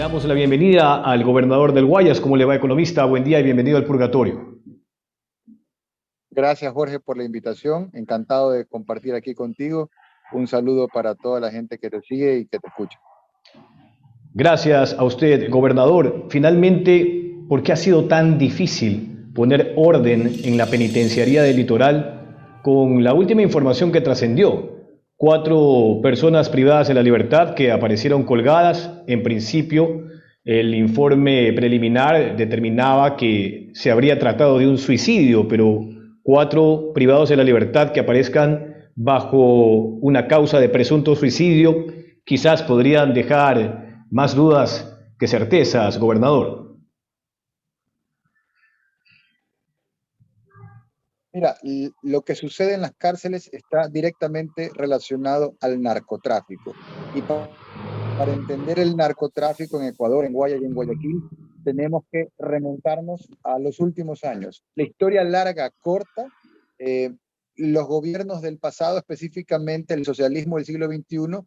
damos la bienvenida al gobernador del Guayas. ¿Cómo le va, economista? Buen día y bienvenido al Purgatorio. Gracias, Jorge, por la invitación. Encantado de compartir aquí contigo. Un saludo para toda la gente que te sigue y que te escucha. Gracias a usted, gobernador. Finalmente, ¿por qué ha sido tan difícil poner orden en la penitenciaría del Litoral con la última información que trascendió? 4 personas privadas de la libertad que aparecieron colgadas. En principio, el informe preliminar determinaba que se habría tratado de un suicidio, pero 4 privados de la libertad que aparezcan bajo una causa de presunto suicidio quizás podrían dejar más dudas que certezas, gobernador. Mira, lo que sucede en las cárceles está directamente relacionado al narcotráfico. Y para entender el narcotráfico en Ecuador, en Guaya y en Guayaquil, tenemos que remontarnos a los últimos años. La historia larga, corta, eh, los gobiernos del pasado, específicamente el socialismo del siglo XXI,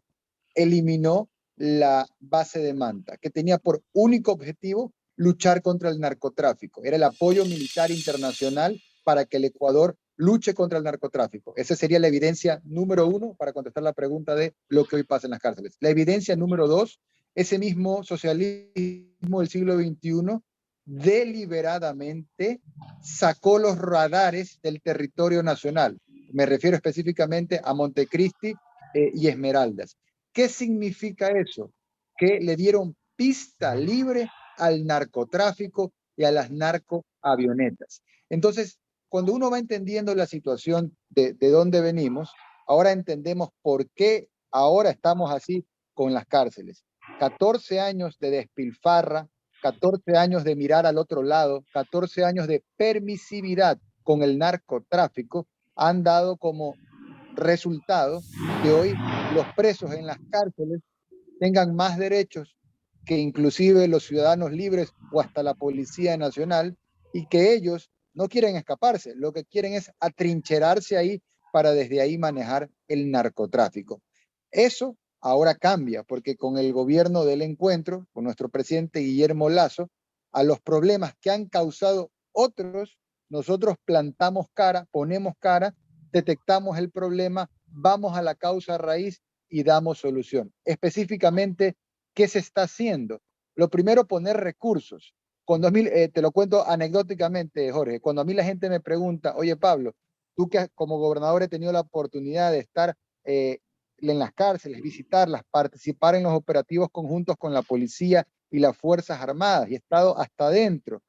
eliminó la base de Manta, que tenía por único objetivo luchar contra el narcotráfico. Era el apoyo militar internacional para que el Ecuador luche contra el narcotráfico. Esa sería la evidencia número uno para contestar la pregunta de lo que hoy pasa en las cárceles. La evidencia número dos, ese mismo socialismo del siglo XXI deliberadamente sacó los radares del territorio nacional. Me refiero específicamente a Montecristi y Esmeraldas. ¿Qué significa eso? Que le dieron pista libre al narcotráfico y a las narcoavionetas. Entonces, cuando uno va entendiendo la situación de dónde venimos, ahora entendemos por qué ahora estamos así con las cárceles. 14 años de despilfarra, 14 años de mirar al otro lado, 14 años de permisividad con el narcotráfico han dado como resultado que hoy los presos en las cárceles tengan más derechos que inclusive los ciudadanos libres o hasta la Policía Nacional, y que ellos no quieren escaparse, lo que quieren es atrincherarse ahí para desde ahí manejar el narcotráfico. Eso ahora cambia, porque con el gobierno del encuentro, con nuestro presidente Guillermo Lasso, a los problemas que han causado otros, nosotros plantamos cara, ponemos cara, detectamos el problema, vamos a la causa raíz y damos solución. Específicamente, ¿qué se está haciendo? Lo primero, poner recursos. Cuando a mí, te lo cuento anecdóticamente, Jorge, cuando a mí la gente me pregunta, oye Pablo, tú que como gobernador he tenido la oportunidad de estar en las cárceles, visitarlas, participar en los operativos conjuntos con la policía y las Fuerzas Armadas, y he estado hasta adentro.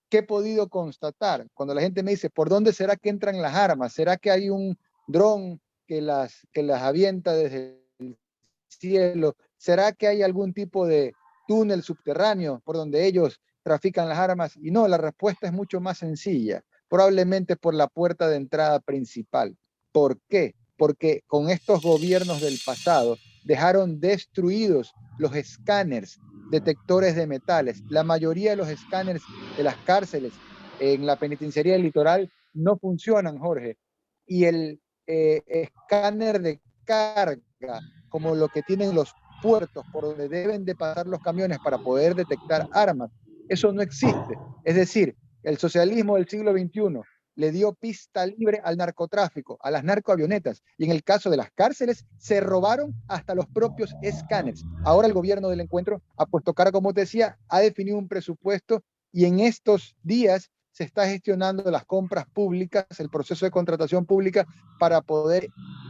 ¿Qué he podido constatar? Cuando la gente me dice, ¿por dónde será que entran las armas? ¿Será que hay un dron que las avienta desde el cielo? ¿Será que hay algún tipo de túnel subterráneo por donde ellos trafican las armas? Y no, la respuesta es mucho más sencilla. Probablemente por la puerta de entrada principal. ¿Por qué? Porque con estos gobiernos del pasado dejaron destruidos los escáneres detectores de metales. La mayoría de los escáneres de las cárceles en la penitenciaría del Litoral no funcionan, Jorge. Y el escáner de carga, como lo que tienen los puertos por donde deben de pasar los camiones para poder detectar armas, eso no existe. Es decir, el socialismo del siglo XXI le dio pista libre al narcotráfico, a las narcoavionetas, y en el caso de las cárceles se robaron hasta los propios escáneres. Ahora el gobierno del encuentro ha puesto cara, como te decía, ha definido un presupuesto, y en estos días se está gestionando las compras públicas, el proceso de contratación pública para poder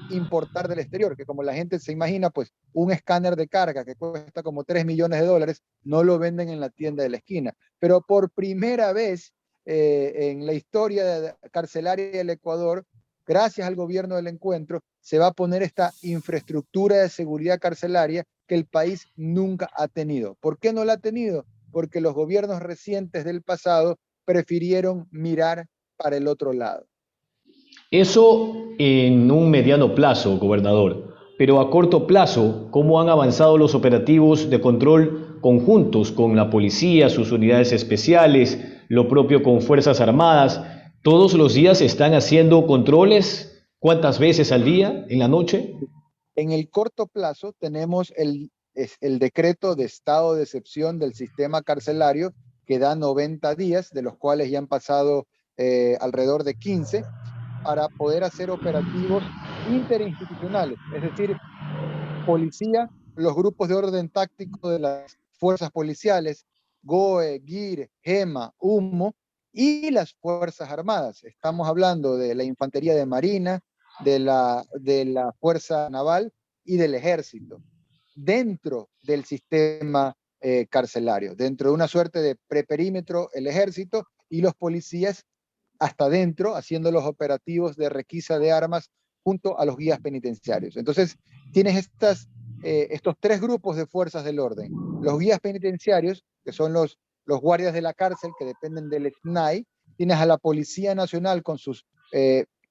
importar del exterior, que como la gente se imagina, pues un escáner de carga que cuesta como $3 millones no lo venden en la tienda de la esquina. Pero por primera vez en la historia carcelaria del Ecuador, gracias al gobierno del encuentro, se va a poner esta infraestructura de seguridad carcelaria que el país nunca ha tenido. ¿Por qué no la ha tenido? Porque los gobiernos recientes del pasado prefirieron mirar para el otro lado. Eso en un mediano plazo, gobernador. Pero a corto plazo, ¿cómo han avanzado los operativos de control conjuntos con la policía, sus unidades especiales, lo propio con Fuerzas Armadas? ¿Todos los días están haciendo controles? ¿Cuántas veces al día, en la noche? En el corto plazo tenemos es el decreto de estado de excepción del sistema carcelario que da 90 días, de los cuales ya han pasado alrededor de 15, para poder hacer operativos interinstitucionales, es decir, policía, los grupos de orden táctico de las fuerzas policiales, GOE, GIR, GEMA, HUMO, y las Fuerzas Armadas. Estamos hablando de la Infantería de Marina, de la Fuerza Naval y del Ejército, dentro del sistema carcelario, dentro de una suerte de preperímetro, el Ejército y los policías hasta dentro, haciendo los operativos de requisa de armas junto a los guías penitenciarios. Entonces, tienes estos tres grupos de fuerzas del orden. Los guías penitenciarios, que son los guardias de la cárcel, que dependen del SNAI. Tienes a la Policía Nacional con sus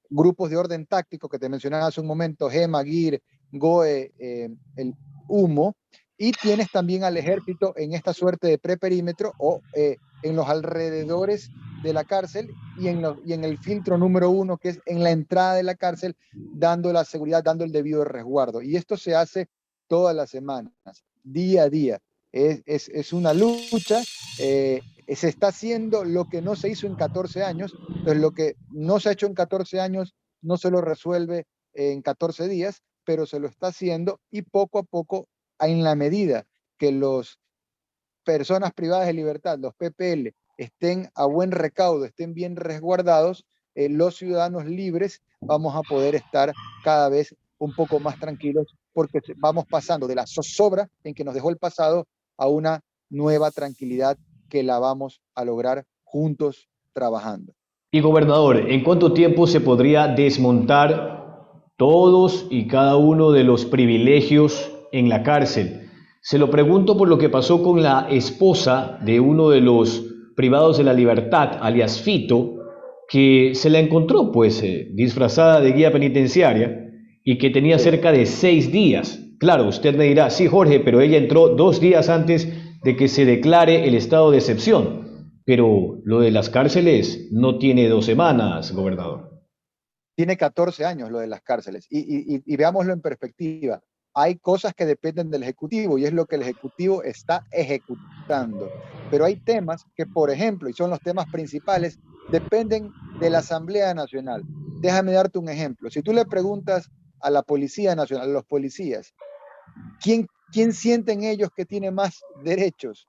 grupos de orden táctico que te mencionaba hace un momento, GEMA, GIR, GOE, el HUMO. Y tienes también al ejército en esta suerte de preperímetro o en los alrededores de la cárcel y en el filtro número 1, que es en la entrada de la cárcel, dando la seguridad, dando el debido resguardo. Y esto se hace todas las semanas, día a día. Es una lucha, se está haciendo lo que no se hizo en 14 años, entonces lo que no se ha hecho en 14 años no se lo resuelve en 14 días, pero se lo está haciendo y poco a poco, en la medida que los personas privadas de libertad, los PPL, estén a buen recaudo, estén bien resguardados, los ciudadanos libres vamos a poder estar cada vez un poco más tranquilos porque vamos pasando de la zozobra en que nos dejó el pasado a una nueva tranquilidad que la vamos a lograr juntos trabajando. Y gobernador, ¿en cuánto tiempo se podría desmontar todos y cada uno de los privilegios en la cárcel? Se lo pregunto por lo que pasó con la esposa de uno de los privados de la libertad, alias Fito, que se la encontró pues disfrazada de guía penitenciaria y que tenía Sí. cerca de 6 días. Claro, usted me dirá, sí Jorge, pero ella entró 2 días antes de que se declare el estado de excepción. Pero lo de las cárceles no tiene 2 semanas, gobernador. Tiene 14 años lo de las cárceles y veámoslo en perspectiva. Hay cosas que dependen del Ejecutivo y es lo que el Ejecutivo está ejecutando. Pero hay temas que, por ejemplo, y son los temas principales, dependen de la Asamblea Nacional. Déjame darte un ejemplo. Si tú le preguntas a la Policía Nacional, a los policías, ¿quién sienten ellos que tiene más derechos?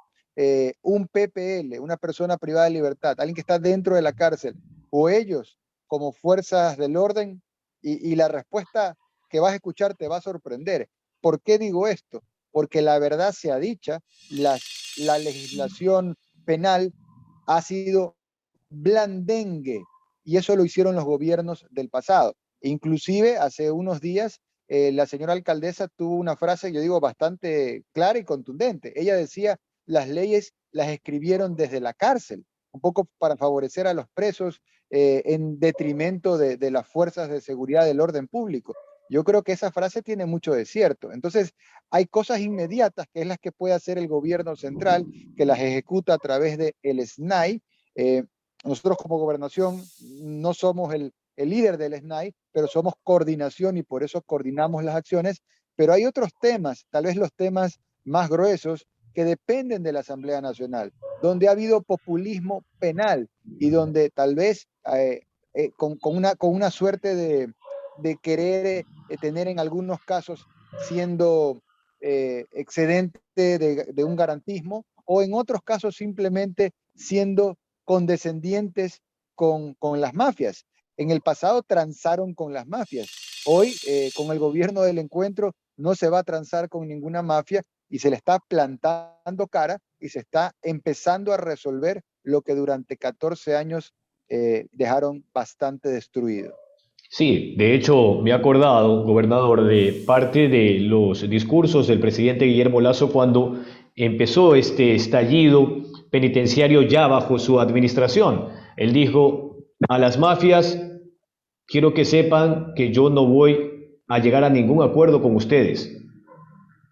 Un PPL, una persona privada de libertad, alguien que está dentro de la cárcel, o ellos como fuerzas del orden, y la respuesta que vas a escuchar te va a sorprender. ¿Por qué digo esto? Porque la verdad sea dicha, la legislación penal ha sido blandengue y eso lo hicieron los gobiernos del pasado. Inclusive hace unos días la señora alcaldesa tuvo una frase, yo digo, bastante clara y contundente. Ella decía, las leyes las escribieron desde la cárcel, un poco para favorecer a los presos en detrimento de las fuerzas de seguridad del orden público. Yo creo que esa frase tiene mucho de cierto. Entonces, hay cosas inmediatas que es las que puede hacer el gobierno central, que las ejecuta a través del SNAI. Nosotros como gobernación no somos el líder del SNAI, pero somos coordinación y por eso coordinamos las acciones. Pero hay otros temas, tal vez los temas más gruesos, que dependen de la Asamblea Nacional, donde ha habido populismo penal y donde tal vez con una suerte de querer tener en algunos casos siendo excedente de un garantismo o en otros casos simplemente siendo condescendientes con las mafias. En el pasado transaron con las mafias. Hoy, con el gobierno del encuentro, no se va a transar con ninguna mafia y se le está plantando cara y se está empezando a resolver lo que durante 14 años dejaron bastante destruido. Sí, de hecho me he acordado, gobernador, de parte de los discursos del presidente Guillermo Lazo cuando empezó este estallido penitenciario ya bajo su administración. Él dijo, a las mafias, quiero que sepan que yo no voy a llegar a ningún acuerdo con ustedes.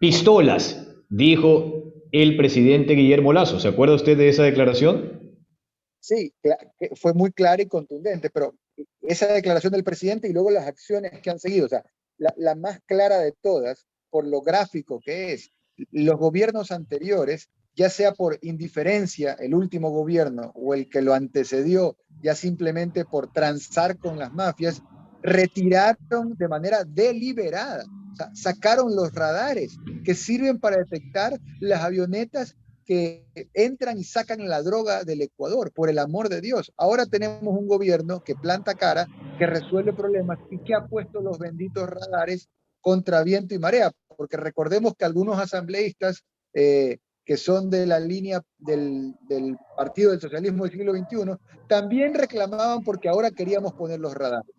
Pistolas, dijo el presidente Guillermo Lazo. ¿Se acuerda usted de esa declaración? Sí, que fue muy clara y contundente, pero esa declaración del presidente y luego las acciones que han seguido, o sea, la más clara de todas, por lo gráfico que es, los gobiernos anteriores, ya sea por indiferencia, el último gobierno o el que lo antecedió, ya simplemente por transar con las mafias, retiraron de manera deliberada, o sea, sacaron los radares que sirven para detectar las avionetas que entran y sacan la droga del Ecuador, por el amor de Dios. Ahora tenemos un gobierno que planta cara, que resuelve problemas y que ha puesto los benditos radares contra viento y marea, porque recordemos que algunos asambleístas que son de la línea del Partido del Socialismo del siglo XXI, también reclamaban porque ahora queríamos poner los radares.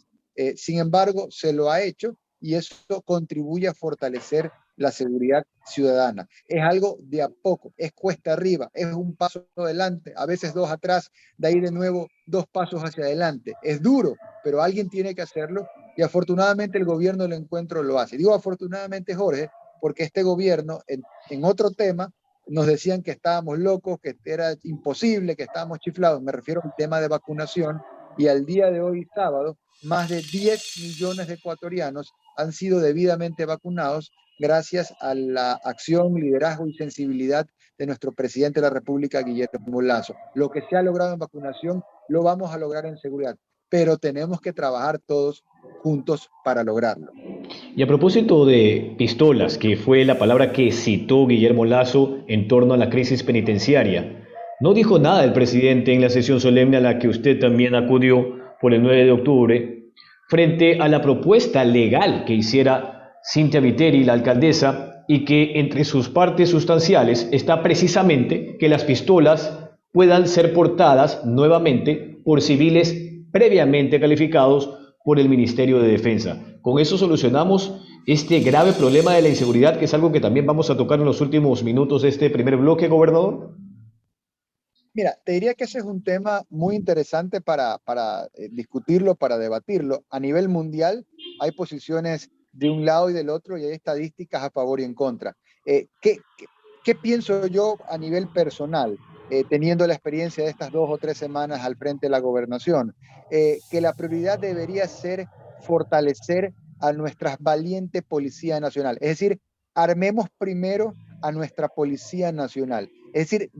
Sin embargo, se lo ha hecho y eso contribuye a fortalecer la seguridad ciudadana. Es algo de a poco, es cuesta arriba, es un paso adelante, a veces dos atrás, de ahí de nuevo dos pasos hacia adelante. Es duro, pero alguien tiene que hacerlo y afortunadamente el gobierno del encuentro lo hace. Digo afortunadamente, Jorge, porque este gobierno, en otro tema, nos decían que estábamos locos, que era imposible, que estábamos chiflados. Me refiero al tema de vacunación y al día de hoy, sábado, más de 10 millones de ecuatorianos han sido debidamente vacunados gracias a la acción, liderazgo y sensibilidad de nuestro presidente de la República, Guillermo Lasso. Lo que se ha logrado en vacunación lo vamos a lograr en seguridad, pero tenemos que trabajar todos juntos para lograrlo. Y a propósito de pistolas, que fue la palabra que citó Guillermo Lasso en torno a la crisis penitenciaria, no dijo nada el presidente en la sesión solemne a la que usted también acudió por el 9 de octubre, frente a la propuesta legal que hiciera Cynthia Viteri, la alcaldesa, y que entre sus partes sustanciales está precisamente que las pistolas puedan ser portadas nuevamente por civiles previamente calificados por el Ministerio de Defensa. Con eso solucionamos este grave problema de la inseguridad, que es algo que también vamos a tocar en los últimos minutos de este primer bloque, gobernador. Mira, te diría que ese es un tema muy interesante para discutirlo, para debatirlo. A nivel mundial hay posiciones de un lado y del otro y hay estadísticas a favor y en contra. ¿Qué pienso yo a nivel personal, teniendo la experiencia de estas 2 o 3 semanas al frente de la gobernación? Que la prioridad debería ser fortalecer a nuestra valiente Policía Nacional. Es decir, armemos primero a nuestra Policía Nacional. Es decir,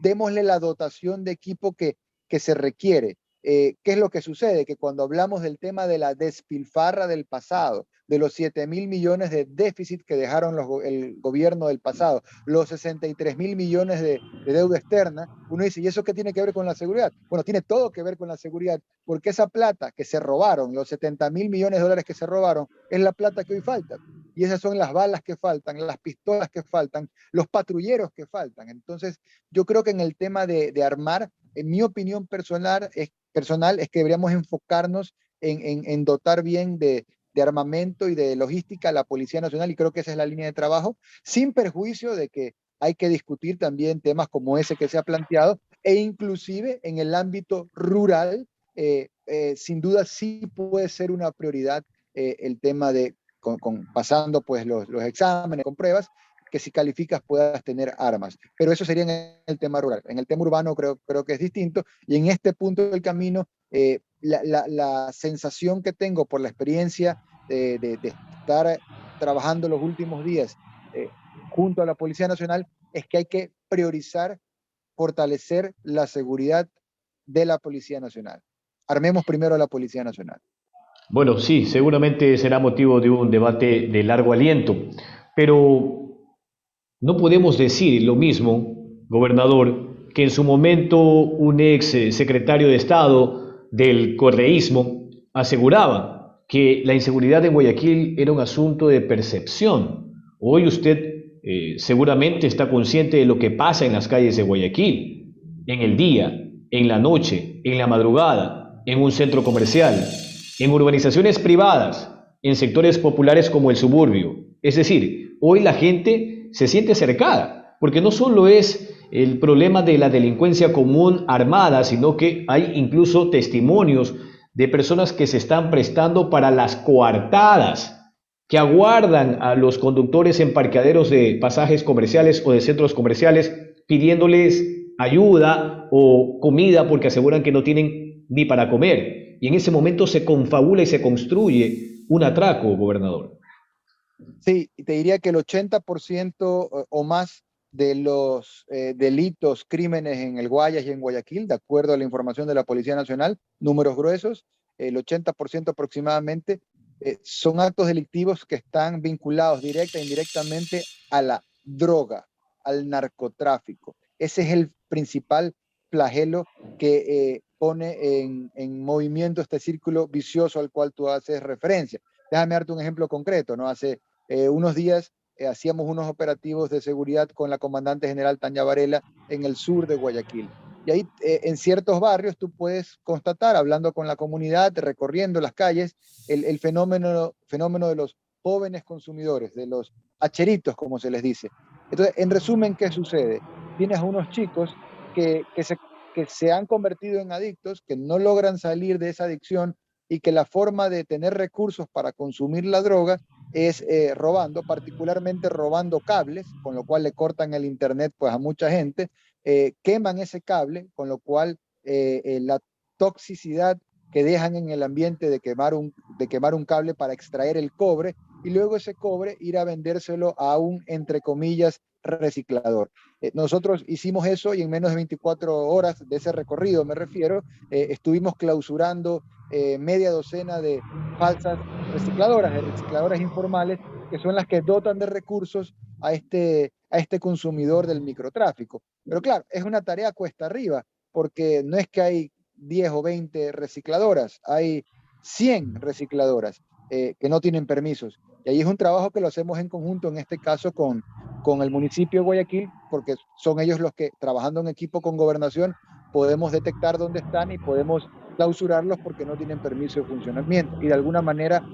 démosle la dotación de equipo que se requiere. ¿Qué es lo que sucede? Que cuando hablamos del tema de la despilfarra del pasado, de los 7.000 millones de déficit que dejaron el gobierno del pasado, los 63.000 millones de deuda externa, uno dice, ¿y eso qué tiene que ver con la seguridad? Bueno, tiene todo que ver con la seguridad, porque esa plata que se robaron, los 70.000 millones de dólares que se robaron, es la plata que hoy falta. Y esas son las balas que faltan, las pistolas que faltan, los patrulleros que faltan. Entonces, yo creo que en el tema de armar, en mi opinión personal es que deberíamos enfocarnos en dotar bien de armamento y de logística a la Policía Nacional, y creo que esa es la línea de trabajo, sin perjuicio de que hay que discutir también temas como ese que se ha planteado, e inclusive en el ámbito rural, sin duda sí puede ser una prioridad el tema de, pasando pues los exámenes con pruebas, que si calificas puedas tener armas. Pero eso sería en el tema rural. En el tema urbano creo que es distinto, y en este punto del camino, la sensación que tengo por la experiencia de estar trabajando los últimos días junto a la Policía Nacional es que hay que priorizar, fortalecer la seguridad de la Policía Nacional. Armemos primero a la Policía Nacional. Bueno, sí, seguramente será motivo de un debate de largo aliento, pero no podemos decir lo mismo, gobernador, que en su momento un ex secretario de Estado del correísmo aseguraba que la inseguridad en Guayaquil era un asunto de percepción. Hoy usted seguramente está consciente de lo que pasa en las calles de Guayaquil, en el día, en la noche, en la madrugada, en un centro comercial, en urbanizaciones privadas, en sectores populares como el suburbio. Es decir, hoy la gente se siente cercada, porque no solo es el problema de la delincuencia común armada, sino que hay incluso testimonios de personas que se están prestando para las coartadas, que aguardan a los conductores en parqueaderos de pasajes comerciales o de centros comerciales pidiéndoles ayuda o comida porque aseguran que no tienen ni para comer. Y en ese momento se confabula y se construye un atraco, gobernador. Sí, y te diría que el 80% o más de los delitos, crímenes en el Guayas y en Guayaquil, de acuerdo a la información de la Policía Nacional, números gruesos, el 80% aproximadamente, son actos delictivos que están vinculados directa e indirectamente a la droga, al narcotráfico. Ese es el principal flagelo que pone en movimiento este círculo vicioso al cual tú haces referencia. Déjame darte un ejemplo concreto, ¿no? Hace unos días hacíamos unos operativos de seguridad con la comandante general Tania Varela en el sur de Guayaquil. Y ahí en ciertos barrios tú puedes constatar, hablando con la comunidad, recorriendo las calles, el fenómeno de los jóvenes consumidores, de los hacheritos, como se les dice. Entonces, en resumen, ¿qué sucede? Tienes a unos chicos que se han convertido en adictos, que no logran salir de esa adicción y que la forma de tener recursos para consumir la droga es robando, particularmente robando cables, con lo cual le cortan el internet pues a mucha gente, queman ese cable, con lo cual la toxicidad que dejan en el ambiente de quemar un cable para extraer el cobre y luego ese cobre ir a vendérselo a un, entre comillas, reciclador. Nosotros hicimos eso y en menos de 24 horas de ese recorrido, me refiero, estuvimos clausurando media docena de falsas recicladoras, de recicladoras informales, que son las que dotan de recursos a este consumidor del microtráfico. Pero claro, es una tarea cuesta arriba, porque no es que hay 10 o 20 recicladoras, hay 100 recicladoras que no tienen permisos. Y ahí es un trabajo que lo hacemos en conjunto, en este caso con el municipio de Guayaquil, porque son ellos los que, trabajando en equipo con gobernación, podemos detectar dónde están y podemos clausurarlos porque no tienen permiso de funcionamiento. Y de alguna manera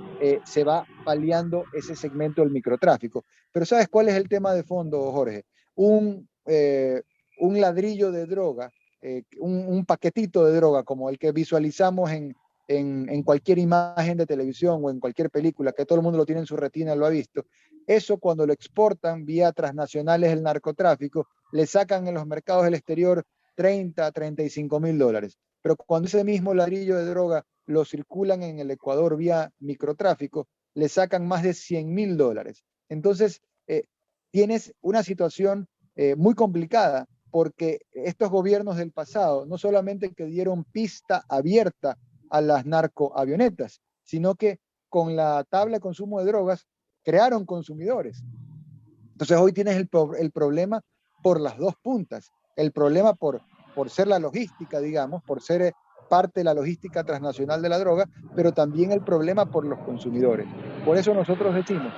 se va paliando ese segmento del microtráfico. Pero ¿sabes cuál es el tema de fondo, Jorge? Un ladrillo de droga, un paquetito de droga como el que visualizamos en cualquier imagen de televisión o en cualquier película, que todo el mundo lo tiene en su retina, lo ha visto. Eso cuando lo exportan vía transnacionales del narcotráfico, le sacan en los mercados del exterior 30, $35,000. Pero cuando ese mismo ladrillo de droga lo circulan en el Ecuador vía microtráfico, le sacan más de $100,000. Entonces, tienes una situación muy complicada porque estos gobiernos del pasado no solamente que dieron pista abierta a las narcoavionetas, sino que con la tabla de consumo de drogas crearon consumidores. Entonces hoy tienes el problema por las dos puntas. El problema por ser la logística, digamos, por ser parte de la logística transnacional de la droga, pero también el problema por los consumidores. Por eso nosotros decimos,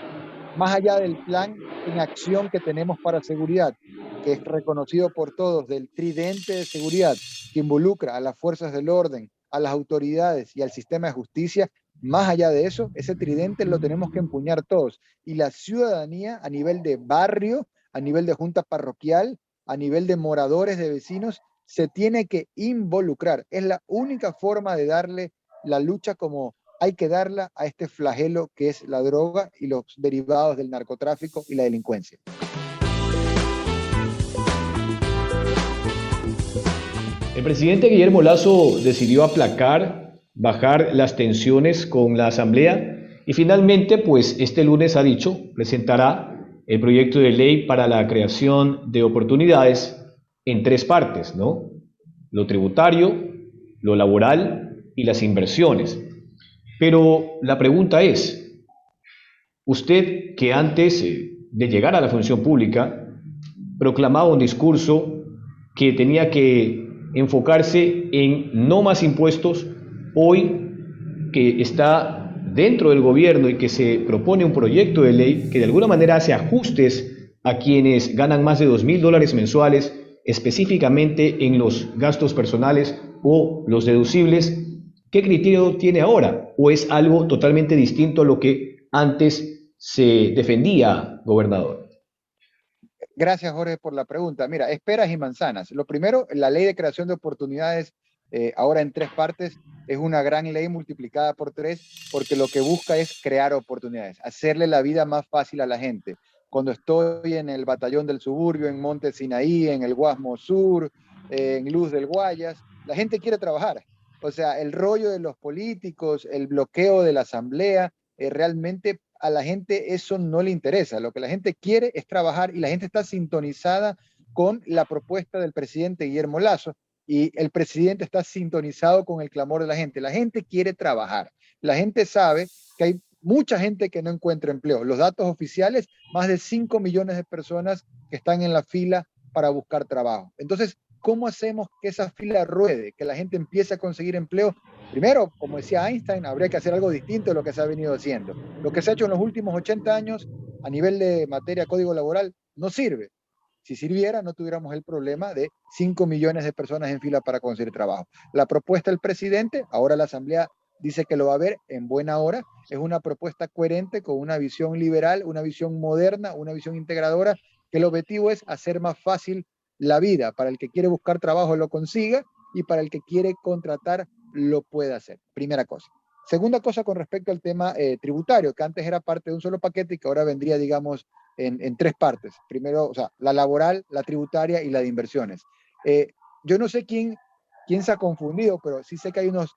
más allá del plan en acción que tenemos para seguridad, que es reconocido por todos, del tridente de seguridad que involucra a las fuerzas del orden, a las autoridades y al sistema de justicia, más allá de eso, ese tridente lo tenemos que empuñar todos. Y la ciudadanía a nivel de barrio, a nivel de junta parroquial, a nivel de moradores, de vecinos, se tiene que involucrar. Es la única forma de darle la lucha como hay que darla a este flagelo que es la droga y los derivados del narcotráfico y la delincuencia. El presidente Guillermo Lasso decidió aplacar, bajar las tensiones con la Asamblea y finalmente, pues este lunes ha dicho, presentará el proyecto de ley para la creación de oportunidades en tres partes, ¿no? Lo tributario, lo laboral y las inversiones. Pero la pregunta es, usted que antes de llegar a la función pública proclamaba un discurso que tenía que enfocarse en no más impuestos, hoy que está dentro del gobierno y que se propone un proyecto de ley que de alguna manera hace ajustes a quienes ganan más de $2,000 mensuales, específicamente en los gastos personales o los deducibles, ¿qué criterio tiene ahora? ¿O es algo totalmente distinto a lo que antes se defendía, gobernador? Gracias, Jorge, por la pregunta. Mira, esperas y manzanas. Lo primero, la ley de creación de oportunidades, ahora en tres partes, es una gran ley multiplicada por tres, porque lo que busca es crear oportunidades, hacerle la vida más fácil a la gente. Cuando estoy en el batallón del suburbio, en Monte Sinaí, en el Guasmo Sur, en Luz del Guayas, la gente quiere trabajar. O sea, el rollo de los políticos, el bloqueo de la asamblea, realmente a la gente eso no le interesa. Lo que la gente quiere es trabajar y la gente está sintonizada con la propuesta del presidente Guillermo Lasso y el presidente está sintonizado con el clamor de la gente. La gente quiere trabajar. La gente sabe que hay mucha gente que no encuentra empleo. Los datos oficiales, más de 5 millones de personas que están en la fila para buscar trabajo. Entonces, ¿cómo hacemos que esa fila ruede, que la gente empiece a conseguir empleo? Primero, como decía Einstein, habría que hacer algo distinto de lo que se ha venido haciendo. Lo que se ha hecho en los últimos 80 años a nivel de materia código laboral no sirve. Si sirviera, no tuviéramos el problema de 5 millones de personas en fila para conseguir trabajo. La propuesta del presidente, ahora la Asamblea dice que lo va a ver en buena hora, es una propuesta coherente con una visión liberal, una visión moderna, una visión integradora, que el objetivo es hacer más fácil la vida. Para el que quiere buscar trabajo lo consiga y para el que quiere contratar lo puede hacer. Primera cosa. Segunda cosa con respecto al tema tributario, que antes era parte de un solo paquete y que ahora vendría, digamos, en tres partes. Primero, o sea, la laboral, la tributaria y la de inversiones. Yo no sé quién se ha confundido, pero sí sé que hay unos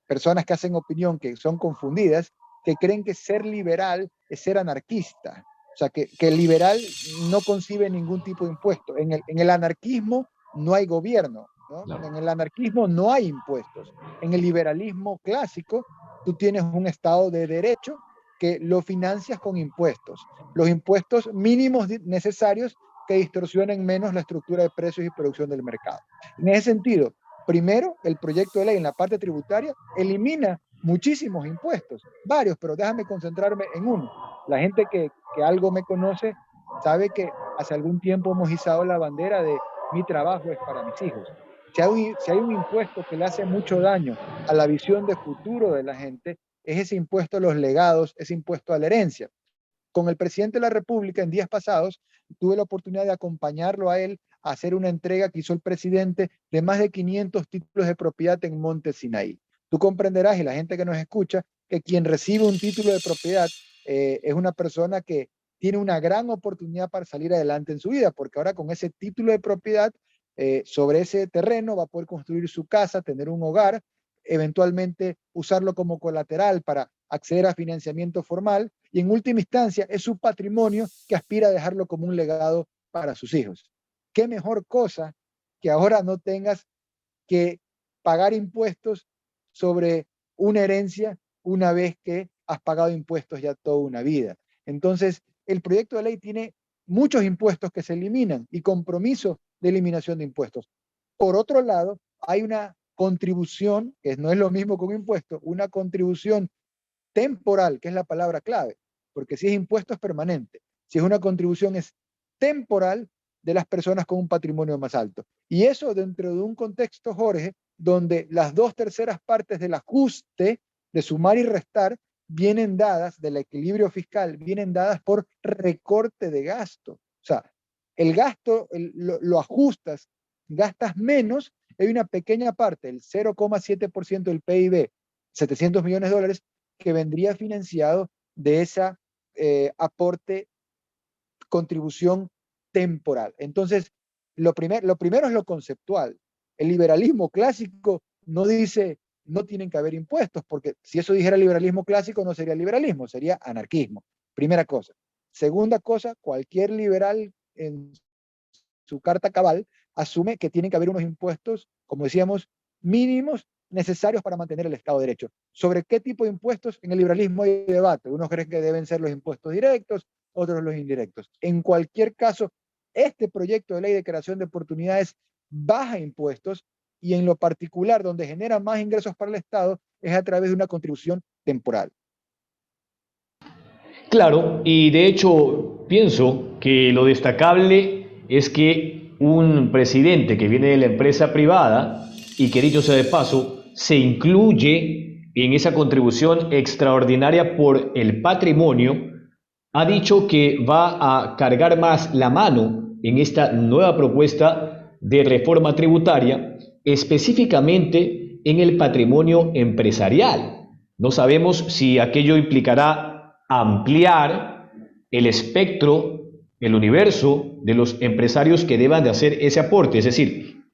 personas que hacen opinión que son confundidas, que creen que ser liberal es ser anarquista. O sea, que el liberal no concibe ningún tipo de impuesto. En el anarquismo no hay gobierno, ¿no? Claro. En el anarquismo no hay impuestos. En el liberalismo clásico, tú tienes un Estado de derecho que lo financias con impuestos. Los impuestos mínimos necesarios que distorsionen menos la estructura de precios y producción del mercado. En ese sentido, primero, el proyecto de ley en la parte tributaria elimina muchísimos impuestos, varios, pero déjame concentrarme en uno. La gente que algo me conoce sabe que hace algún tiempo hemos izado la bandera de mi trabajo es para mis hijos. Si hay un impuesto que le hace mucho daño a la visión de futuro de la gente, es ese impuesto a los legados, ese impuesto a la herencia. Con el presidente de la República en días pasados, tuve la oportunidad de acompañarlo a él a hacer una entrega que hizo el presidente de más de 500 títulos de propiedad en Monte Sinaí. Tú comprenderás, y la gente que nos escucha, que quien recibe un título de propiedad es una persona que tiene una gran oportunidad para salir adelante en su vida, porque ahora con ese título de propiedad sobre ese terreno va a poder construir su casa, tener un hogar, eventualmente usarlo como colateral para acceder a financiamiento formal y en última instancia es su patrimonio que aspira a dejarlo como un legado para sus hijos. ¿Qué mejor cosa que ahora no tengas que pagar impuestos sobre una herencia una vez que has pagado impuestos ya toda una vida? Entonces, el proyecto de ley tiene muchos impuestos que se eliminan y compromiso de eliminación de impuestos. Por otro lado, hay una contribución, que no es lo mismo que un impuesto, una contribución temporal, que es la palabra clave, porque si es impuesto es permanente, si es una contribución es temporal de las personas con un patrimonio más alto. Y eso dentro de un contexto, Jorge, donde las 2/3 partes del ajuste de sumar y restar vienen dadas, del equilibrio fiscal, vienen dadas por recorte de gasto. O sea, el gasto lo ajustas, gastas menos, hay una pequeña parte, el 0,7% del PIB, 700 millones de dólares, que vendría financiado de esa aporte, contribución temporal. Entonces, lo primero es lo conceptual. El liberalismo clásico no dice no tienen que haber impuestos, porque si eso dijera liberalismo clásico no sería liberalismo, sería anarquismo. Primera cosa. Segunda cosa, cualquier liberal en su carta cabal asume que tienen que haber unos impuestos, como decíamos, mínimos necesarios para mantener el Estado de Derecho. ¿Sobre qué tipo de impuestos? En el liberalismo hay debate. Unos creen que deben ser los impuestos directos, otros los indirectos. En cualquier caso, este proyecto de ley de creación de oportunidades baja impuestos y en lo particular donde genera más ingresos para el Estado es a través de una contribución temporal. Claro, y de hecho pienso que lo destacable es que un presidente que viene de la empresa privada y que dicho sea de paso, se incluye en esa contribución extraordinaria por el patrimonio, ha dicho que va a cargar más la mano en esta nueva propuesta de reforma tributaria, específicamente en el patrimonio empresarial. No sabemos si aquello implicará ampliar el espectro, el universo de los empresarios que deban de hacer ese aporte. Es decir,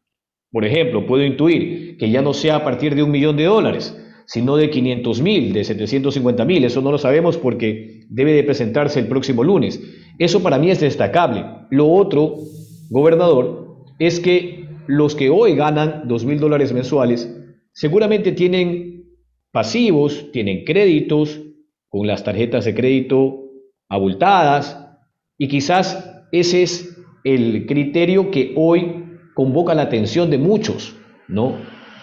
por ejemplo, puedo intuir que ya no sea a partir de $1 millón, sino de 500.000, de 750.000. Eso no lo sabemos porque debe de presentarse el próximo lunes. Eso para mí es destacable. Lo otro, gobernador, es que los que hoy ganan $2.000 mensuales seguramente tienen pasivos, tienen créditos con las tarjetas de crédito abultadas, y quizás ese es el criterio que hoy convoca la atención de muchos, ¿no?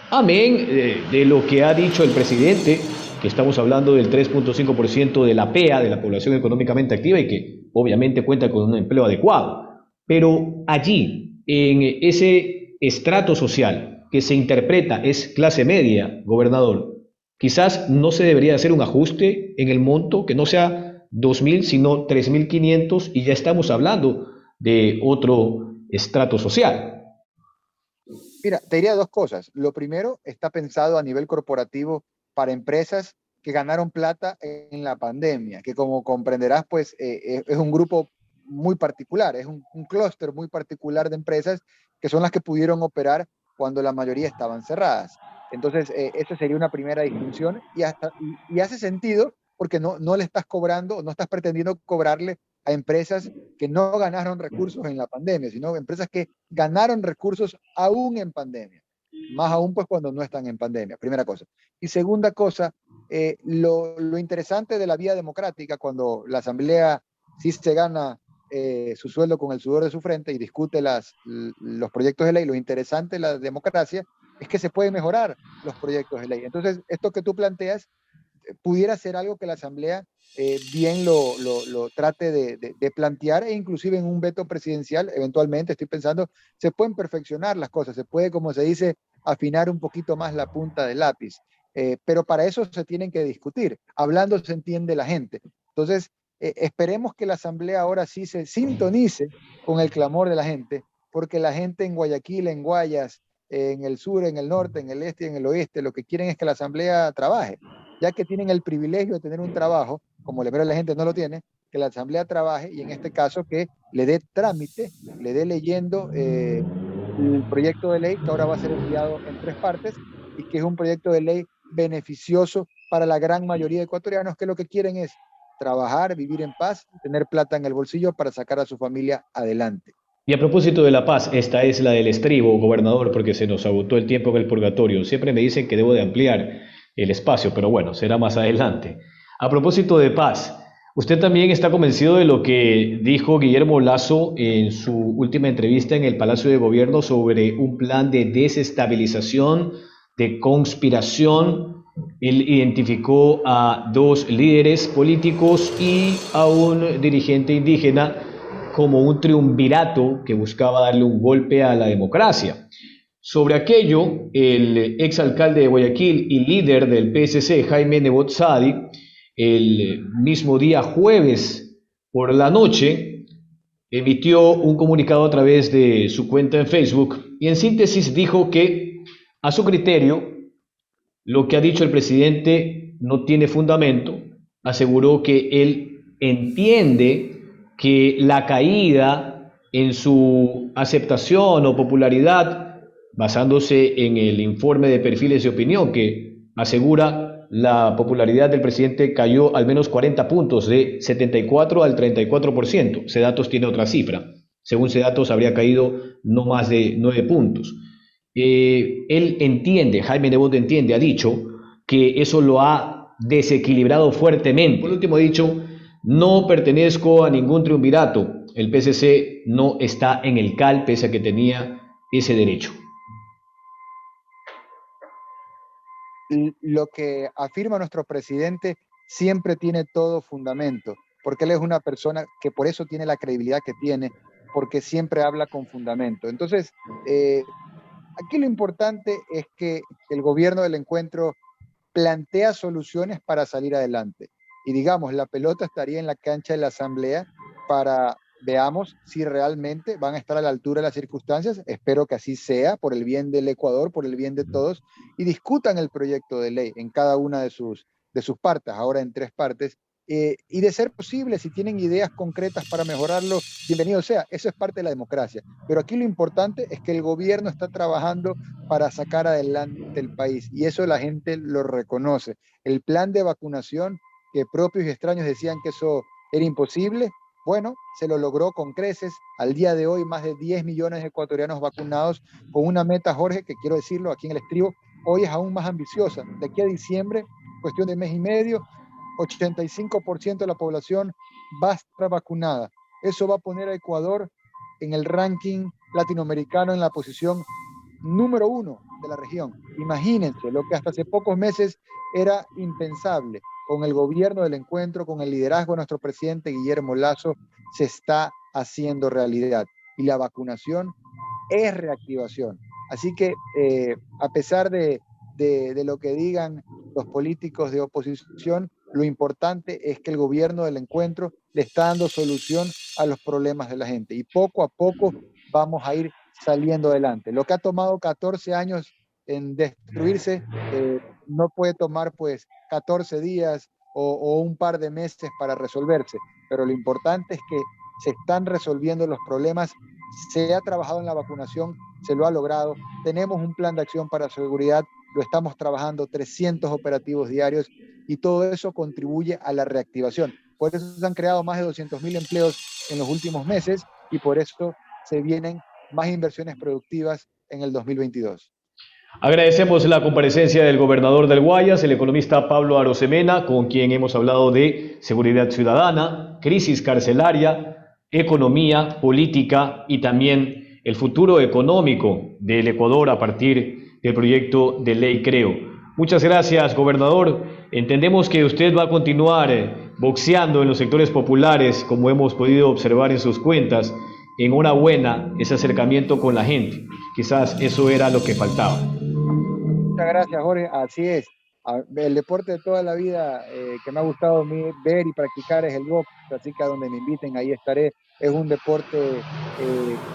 Amén de lo que ha dicho el presidente, que estamos hablando del 3.5% de la PEA, de la población económicamente activa, y que obviamente cuenta con un empleo adecuado. Pero allí, en ese estrato social que se interpreta es clase media, gobernador, quizás no se debería hacer un ajuste en el monto, que no sea 2.000, sino 3.500, y ya estamos hablando de otro estrato social. Mira, te diría dos cosas. Lo primero, está pensado a nivel corporativo para empresas que ganaron plata en la pandemia, que como comprenderás, pues es un grupo muy particular, es un clúster muy particular de empresas que son las que pudieron operar cuando la mayoría estaban cerradas. Entonces, esa sería una primera distinción y hace sentido porque no le estás cobrando, no estás pretendiendo cobrarle a empresas que no ganaron recursos en la pandemia, sino empresas que ganaron recursos aún en pandemia, más aún pues cuando no están en pandemia, primera cosa. Y segunda cosa, lo interesante de la vía democrática, cuando la Asamblea sí se gana su sueldo con el sudor de su frente y discute los proyectos de ley, lo interesante de la democracia es que se pueden mejorar los proyectos de ley. Entonces, esto que tú planteas pudiera ser algo que la Asamblea bien lo trate de plantear, e inclusive en un veto presidencial, eventualmente, estoy pensando, se pueden perfeccionar las cosas, se puede, como se dice, afinar un poquito más la punta del lápiz, pero para eso se tienen que discutir, hablando se entiende la gente. Entonces, esperemos que la Asamblea ahora sí se sintonice con el clamor de la gente, porque la gente en Guayaquil, en Guayas, en el sur, en el norte, en el este y en el oeste, lo que quieren es que la Asamblea trabaje, ya que tienen el privilegio de tener un trabajo, como la gente no lo tiene, que la Asamblea trabaje y en este caso que le dé trámite, le dé leyendo el proyecto de ley que ahora va a ser enviado en tres partes y que es un proyecto de ley beneficioso para la gran mayoría de ecuatorianos que lo que quieren es trabajar, vivir en paz, tener plata en el bolsillo para sacar a su familia adelante. Y a propósito de la paz, esta es la del estribo, gobernador, porque se nos agotó el tiempo en el purgatorio. Siempre me dicen que debo de ampliar el espacio, pero bueno, será más adelante. A propósito de paz, ¿usted también está convencido de lo que dijo Guillermo Lasso en su última entrevista en el Palacio de Gobierno sobre un plan de desestabilización, de conspiración? Él identificó a dos líderes políticos y a un dirigente indígena como un triunvirato que buscaba darle un golpe a la democracia. Sobre aquello, el exalcalde de Guayaquil y líder del PSC, Jaime Nebot Sadi, el mismo día jueves por la noche, emitió un comunicado a través de su cuenta en Facebook y en síntesis dijo que, a su criterio, lo que ha dicho el presidente no tiene fundamento. Aseguró que él entiende que la caída en su aceptación o popularidad, basándose en el informe de perfiles de opinión que asegura la popularidad del presidente cayó al menos 40 puntos, de 74 al 34%. Sedatos tiene otra cifra. Según Sedatos habría caído no más de 9 puntos. Él entiende, Jaime Nebot entiende, ha dicho que eso lo ha desequilibrado fuertemente. Por último, ha dicho, no pertenezco a ningún triunvirato. El PSC no está en el CAL, pese a que tenía ese derecho. Lo que afirma nuestro presidente siempre tiene todo fundamento, porque él es una persona que por eso tiene la credibilidad que tiene, porque siempre habla con fundamento. Entonces, aquí lo importante es que el gobierno del encuentro plantea soluciones para salir adelante. Y digamos, la pelota estaría en la cancha de la Asamblea para veamos si realmente van a estar a la altura de las circunstancias. Espero que así sea, por el bien del Ecuador, por el bien de todos, y discutan el proyecto de ley en cada una de sus partes, ahora en tres partes, y de ser posible, si tienen ideas concretas para mejorarlo, bienvenido sea. Eso es parte de la democracia. Pero aquí lo importante es que el gobierno está trabajando para sacar adelante el país y eso la gente lo reconoce. El plan de vacunación, que propios y extraños decían que eso era imposible, bueno, se lo logró con creces. Al día de hoy, más de 10 millones de ecuatorianos vacunados, con una meta, Jorge, que quiero decirlo aquí en el estribo, hoy es aún más ambiciosa. De aquí a diciembre, cuestión de mes y medio, 85% de la población va a estar vacunada. Eso va a poner a Ecuador en el ranking latinoamericano en la posición número 1 de la región. Imagínense, lo que hasta hace pocos meses era impensable. Con el gobierno del encuentro, con el liderazgo de nuestro presidente Guillermo Lasso, se está haciendo realidad. Y la vacunación es reactivación. Así que a pesar de lo que digan los políticos de oposición, lo importante es que el gobierno del encuentro le está dando solución a los problemas de la gente y poco a poco vamos a ir saliendo adelante. Lo que ha tomado 14 años en destruirse no puede tomar pues 14 días o un par de meses para resolverse, pero lo importante es que se están resolviendo los problemas, se ha trabajado en la vacunación, se lo ha logrado, tenemos un plan de acción para seguridad, lo estamos trabajando, 300 operativos diarios y todo eso contribuye a la reactivación. Por eso se han creado más de 200.000 empleos en los últimos meses y por eso se vienen más inversiones productivas en el 2022. Agradecemos la comparecencia del gobernador del Guayas, el economista Pablo Arosemena, con quien hemos hablado de seguridad ciudadana, crisis carcelaria, economía, política y también el futuro económico del Ecuador a partir del proyecto de ley Creo. Muchas gracias, gobernador. Entendemos que usted va a continuar boxeando en los sectores populares, como hemos podido observar en sus cuentas. Enhorabuena ese acercamiento con la gente. Quizás eso era lo que faltaba. Muchas gracias, Jorge. Así es. El deporte de toda la vida que me ha gustado a mí ver y practicar es el box, así que a donde me inviten ahí estaré. Es un deporte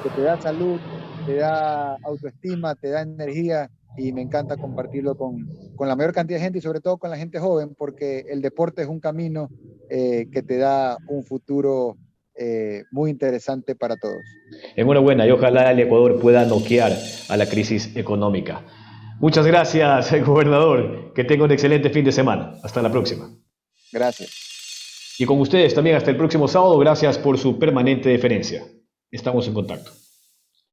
que te da salud, te da autoestima, te da energía y me encanta compartirlo con la mayor cantidad de gente y sobre todo con la gente joven porque el deporte es un camino que te da un futuro muy interesante para todos. Enhorabuena y ojalá el Ecuador pueda noquear a la crisis económica. Muchas gracias, gobernador. Que tenga un excelente fin de semana. Hasta la próxima. Gracias. Y con ustedes también hasta el próximo sábado. Gracias por su permanente deferencia. Estamos en contacto.